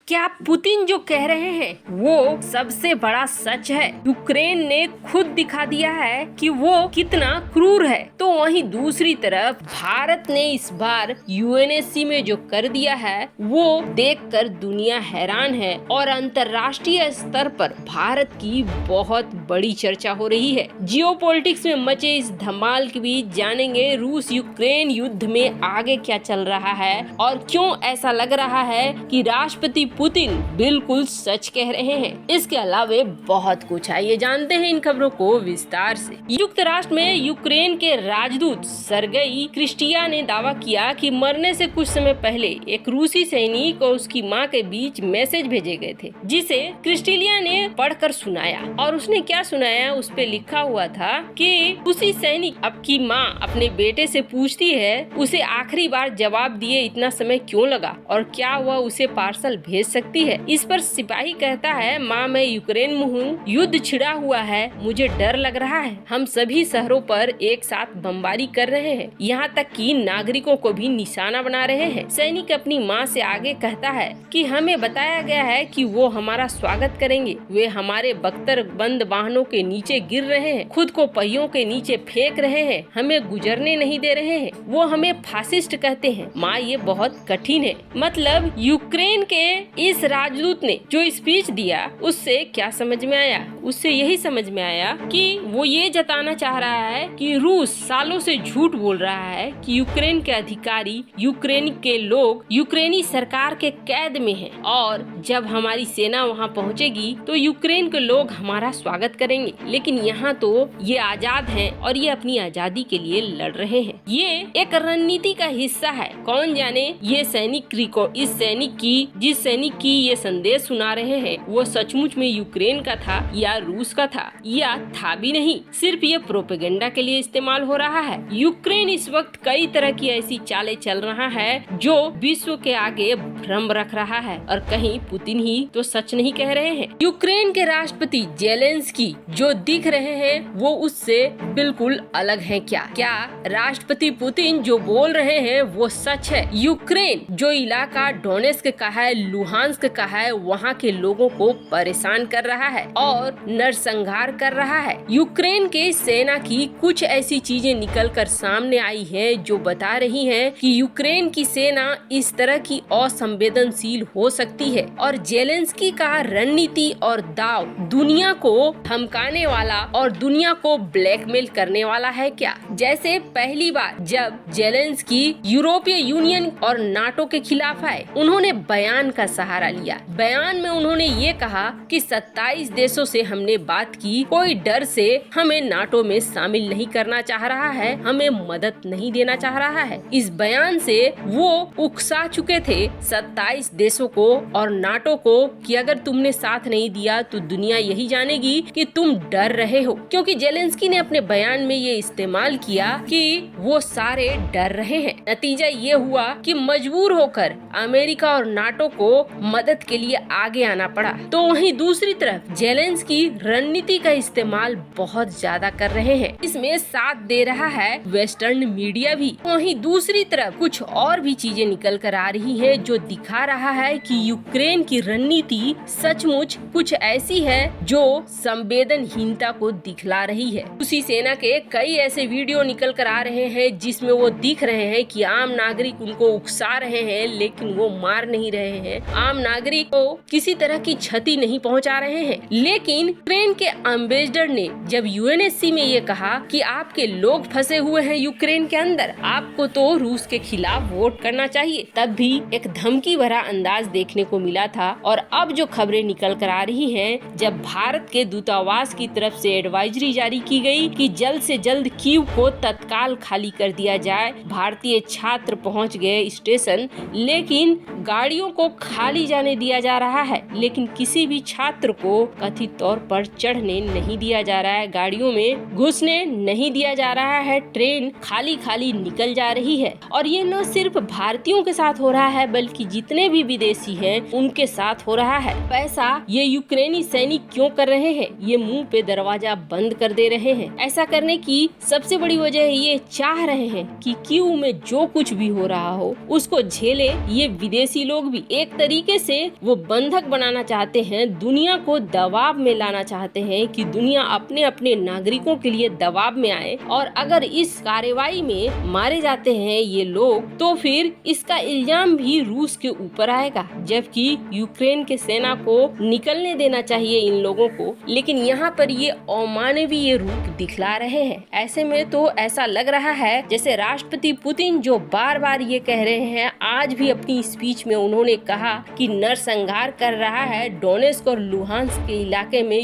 क्या पुतिन जो कह रहे हैं वो सबसे बड़ा सच है? यूक्रेन ने खुद दिखा दिया है कि वो कितना क्रूर है। तो वहीं दूसरी तरफ भारत ने इस बार यूएनएससी में जो कर दिया है वो देखकर दुनिया हैरान है और अंतर्राष्ट्रीय स्तर पर भारत की बहुत बड़ी चर्चा हो रही है। जियोपॉलिटिक्स में मचे इस धमाल के बीच जानेंगे रूस यूक्रेन युद्ध में आगे क्या चल रहा है और क्यों ऐसा लग रहा है कि राष्ट्रपति पुतिन बिल्कुल सच कह रहे हैं। इसके अलावा बहुत कुछ है, ये जानते हैं इन खबरों को विस्तार से। संयुक्त राष्ट्र में यूक्रेन के राजदूत सर्गेई क्रिस्टिया ने दावा किया कि मरने से कुछ समय पहले एक रूसी सैनिक और उसकी मां के बीच मैसेज भेजे गए थे, जिसे क्रिस्टिलिया ने पढ़कर सुनाया। और उसने क्या सुनाया, उस पे लिखा हुआ था कि उसी सैनिक आपकी माँ अपने बेटे से पूछती है उसे आखिरी बार जवाब दिए इतना समय क्यों लगा और क्या वह उसे पार्सल भेज सकती है। इस पर सिपाही कहता है, माँ मैं यूक्रेन में हूँ, युद्ध छिड़ा हुआ है, मुझे डर लग रहा है, हम सभी शहरों पर एक साथ बमबारी कर रहे हैं, यहाँ तक कि नागरिकों को भी निशाना बना रहे हैं। सैनिक अपनी माँ से आगे कहता है कि हमें बताया गया है कि वो हमारा स्वागत करेंगे, वे हमारे बख्तर बंद वाहनों के नीचे गिर रहे हैं, खुद को पहियों के नीचे फेंक रहे हैं, हमें गुजरने नहीं दे रहे हैं, वो हमें फासिस्ट कहते हैं। माँ ये बहुत कठिन है। मतलब यूक्रेन के इस राजदूत ने जो स्पीच दिया उससे क्या समझ में आया, उससे यही समझ में आया कि वो ये जताना चाह रहा है कि रूस सालों से झूठ बोल रहा है कि यूक्रेन के अधिकारी, यूक्रेन के लोग यूक्रेनी सरकार के कैद में हैं और जब हमारी सेना वहां पहुंचेगी तो यूक्रेन के लोग हमारा स्वागत करेंगे। लेकिन यहाँ तो ये आजाद हैं और ये अपनी आजादी के लिए लड़ रहे हैं। ये एक रणनीति का हिस्सा है। कौन जाने ये सैनिक जिस सैनिक की ये संदेश सुना रहे हैं वो सचमुच में यूक्रेन का था या रूस का था या था भी नहीं, सिर्फ ये प्रोपेगेंडा के लिए इस्तेमाल हो रहा है। यूक्रेन इस वक्त कई तरह की ऐसी चालें चल रहा है जो विश्व के आगे भ्रम रख रहा है और कहीं पुतिन ही तो सच नहीं कह रहे हैं। यूक्रेन के राष्ट्रपति जेलेंस्की जो दिख रहे हैं वो उससे बिल्कुल अलग है। क्या राष्ट्रपति पुतिन जो बोल रहे हैं वो सच है? यूक्रेन जो इलाका डोनेस्क का है, लुहांस्क का है, वहाँ के लोगों को परेशान कर रहा है और नरसंहार कर रहा है। यूक्रेन के सेना की कुछ ऐसी चीजें निकलकर सामने आई है जो बता रही हैं कि यूक्रेन की सेना इस तरह की असंवेदनशील हो सकती है और जेलेंस्की का रणनीति और दाव दुनिया को धमकाने वाला और दुनिया को ब्लैकमेल करने वाला है। क्या जैसे पहली बार जब जेलेंस्की यूरोपीय यूनियन और नाटो के खिलाफ आए, उन्होंने बयान का सहारा लिया। बयान में उन्होंने ये कहा कि 27 देशों से हमने बात की, कोई डर से हमें नाटो में शामिल नहीं करना चाह रहा है, हमें मदद नहीं देना चाह रहा है। इस बयान से वो उकसा चुके थे 27 देशों को और नाटो को कि अगर तुमने साथ नहीं दिया तो दुनिया यही जानेगी कि तुम डर रहे हो। क्योंकि जेलेंस्की ने अपने बयान में ये इस्तेमाल किया कि वो सारे डर रहे हैं। नतीजा ये हुआ कि मजबूर होकर अमेरिका और नाटो को मदद के लिए आगे आना पड़ा। तो वहीं दूसरी तरफ जेलेंस्की रणनीति का इस्तेमाल बहुत ज्यादा कर रहे हैं, इसमें साथ दे रहा है वेस्टर्न मीडिया भी। वहीं दूसरी तरफ कुछ और भी चीजें निकल कर आ रही है जो दिखा रहा है कि यूक्रेन की रणनीति सचमुच कुछ ऐसी है जो संवेदनहीनता को दिखला रही है। उसी सेना के कई ऐसे वीडियो निकल कर आ रहे हैं जिसमें वो दिख रहे हैं कि आम नागरिक उनको उकसा रहे हैं लेकिन वो मार नहीं रहे हैं, आम नागरिक को किसी तरह की क्षति नहीं पहुंचा रहे हैं। लेकिन यूक्रेन के एम्बेसडर ने जब यूएनएससी में ये कहा कि आपके लोग फंसे हुए हैं यूक्रेन के अंदर, आपको तो रूस के खिलाफ वोट करना चाहिए, तब भी एक धमकी भरा अंदाज देखने को मिला था। और अब जो खबरें निकल कर आ रही हैं, जब भारत के दूतावास की तरफ से एडवाइजरी जारी की गई कि जल्द से जल्द कीव को तत्काल खाली कर दिया जाए। भारतीय छात्र पहुंच गए स्टेशन, लेकिन गाड़ियों को खाली जाने दिया जा रहा है, लेकिन किसी भी छात्र को कथित तौर पर चढ़ने नहीं दिया जा रहा है, गाड़ियों में घुसने नहीं दिया जा रहा है, ट्रेन खाली खाली निकल जा रही है। और ये न सिर्फ भारतीयों के साथ हो रहा है बल्कि जितने भी विदेशी हैं उनके साथ हो रहा है। पैसा ये यूक्रेनी सैनिक क्यों कर रहे हैं? ये मुंह पे दरवाजा बंद कर दे रहे हैं। ऐसा करने की सबसे बड़ी वजह ये चाह रहे हैं कि कीव में जो कुछ भी हो रहा हो उसको झेले ये विदेशी लोग भी। एक तरीके तरीके से वो बंधक बनाना चाहते हैं, दुनिया को दबाव में लाना चाहते हैं कि दुनिया अपने अपने नागरिकों के लिए दबाव में आए, और अगर इस कार्रवाई में मारे जाते हैं ये लोग तो फिर इसका इल्जाम भी रूस के ऊपर आएगा, जबकि यूक्रेन के सेना को निकलने देना चाहिए इन लोगों को। लेकिन यहाँ पर ये अमानवीय रूप दिखला रहे हैं। ऐसे में तो ऐसा लग रहा है जैसे राष्ट्रपति पुतिन जो बार बार ये कह रहे हैं, आज भी अपनी स्पीच में उन्होंने कहा कि नरसंहार कर रहा है डोनेस्क और लुहांस्क के इलाके में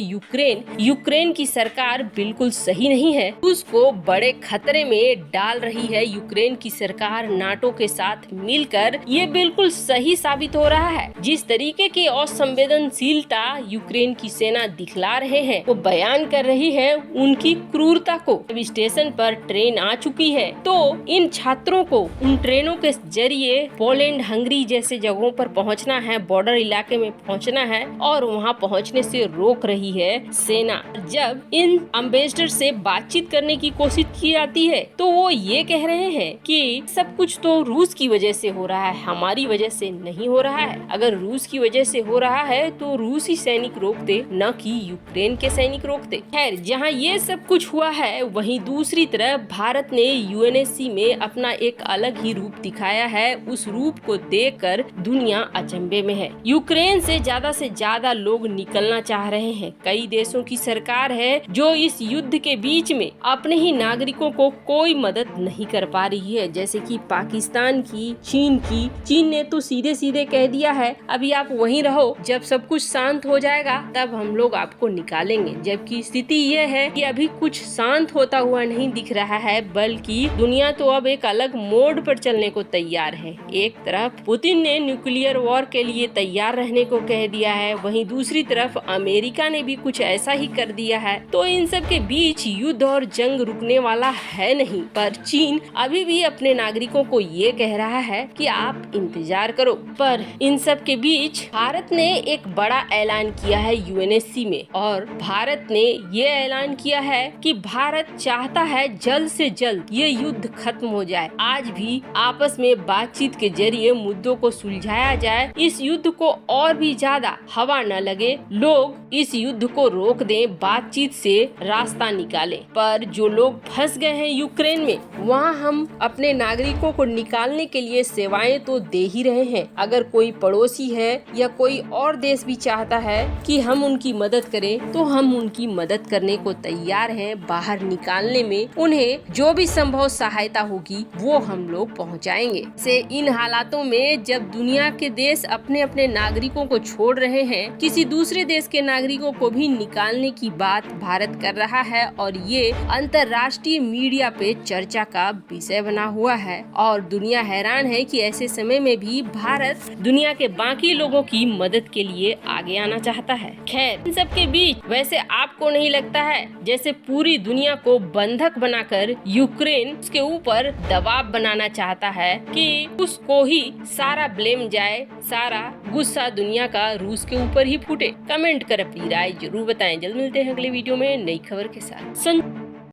यूक्रेन की सरकार बिल्कुल सही नहीं है, उसको बड़े खतरे में डाल रही है यूक्रेन की सरकार नाटो के साथ मिलकर। ये बिल्कुल सही साबित हो रहा है। जिस तरीके की असंवेदनशीलता यूक्रेन की सेना दिखला रहे हैं, वो बयान कर रही है उनकी क्रूरता को। अभी स्टेशन पर ट्रेन आ चुकी है तो इन छात्रों को उन ट्रेनों के जरिए पोलैंड, हंगरी जैसे जगहों पर पहुंचना है, बॉर्डर इलाके में पहुंचना है, और वहां पहुंचने से रोक रही है सेना। जब इन एम्बेसडर से बातचीत करने की कोशिश की जाती है तो वो ये कह रहे हैं कि सब कुछ तो रूस की वजह से हो रहा है, हमारी वजह से नहीं हो रहा है। अगर रूस की वजह से हो रहा है तो रूसी सैनिक रोकते, न कि यूक्रेन के सैनिक रोकते। खैर, जहां ये सब कुछ हुआ है वहीं दूसरी तरफ भारत ने यूएनएससी में अपना एक अलग ही रूप दिखाया है। उस रूप को देखकर दुनिया अचंभे में है। यूक्रेन से ज्यादा लोग निकलना चाह रहे हैं। कई देशों की सरकार है जो इस युद्ध के बीच में अपने ही नागरिकों को कोई मदद नहीं कर पा रही है, जैसे कि पाकिस्तान की, चीन ने तो सीधे कह दिया है अभी आप वहीं रहो, जब सब कुछ शांत हो जाएगा तब हम लोग आपको निकालेंगे। जबकि स्थिति ये है कि अभी कुछ शांत होता हुआ नहीं दिख रहा है, बल्कि दुनिया तो अब एक अलग मोड पर चलने को तैयार है। एक तरफ पुतिन ने न्यूक्लियर वॉर के लिए तैयार रहने को कह दिया है, वहीं दूसरी तरफ अमेरिका ने भी कुछ ऐसा ही कर दिया है। तो इन सब के बीच युद्ध और जंग रुकने वाला है नहीं। पर चीन अभी भी अपने नागरिकों को ये कह रहा है कि आप इंतजार करो। पर इन सब के बीच भारत ने एक बड़ा ऐलान किया है यूएनएससी में, और भारत ने ये ऐलान किया है कि भारत चाहता है जल्द से जल्द ये युद्ध खत्म हो जाए। आज भी आपस में बातचीत के जरिए मुद्दों को सुलझाया जाए, इस युद्ध को और भी ज्यादा हवा न लगे, लोग इस युद्ध को रोक दें, बातचीत से रास्ता निकालें। पर जो लोग फंस गए हैं यूक्रेन में, वहाँ हम अपने नागरिकों को निकालने के लिए सेवाएं तो दे ही रहे हैं। अगर कोई पड़ोसी है या कोई और देश भी चाहता है कि हम उनकी मदद करें तो हम उनकी मदद करने को तैयार हैं। बाहर निकालने में उन्हें जो भी संभव सहायता होगी वो हम लोग पहुंचाएंगे। से इन हालातों में जब दुनिया के देश अपने अपने नागरिकों को छोड़ रहे हैं, किसी दूसरे देश के नागरिकों को भी निकालने की बात भारत कर रहा है, और ये अंतर्राष्ट्रीय मीडिया पे चर्चा का विषय बना हुआ है। और दुनिया हैरान है कि ऐसे समय में भी भारत दुनिया के बाकी लोगों की मदद के लिए आगे आना चाहता है। खैर, इन सब के बीच वैसे आपको नहीं लगता है जैसे पूरी दुनिया को बंधक बनाकर यूक्रेन उसके ऊपर दबाव बनाना चाहता है कि उसको ही सारा ब्लेम जाए, सारा गुस्सा दुनिया का रूस के ऊपर ही फूटे? कमेंट कर अपनी राय जरूर बताएं। जल्द मिलते हैं अगले वीडियो में नई खबर के साथ।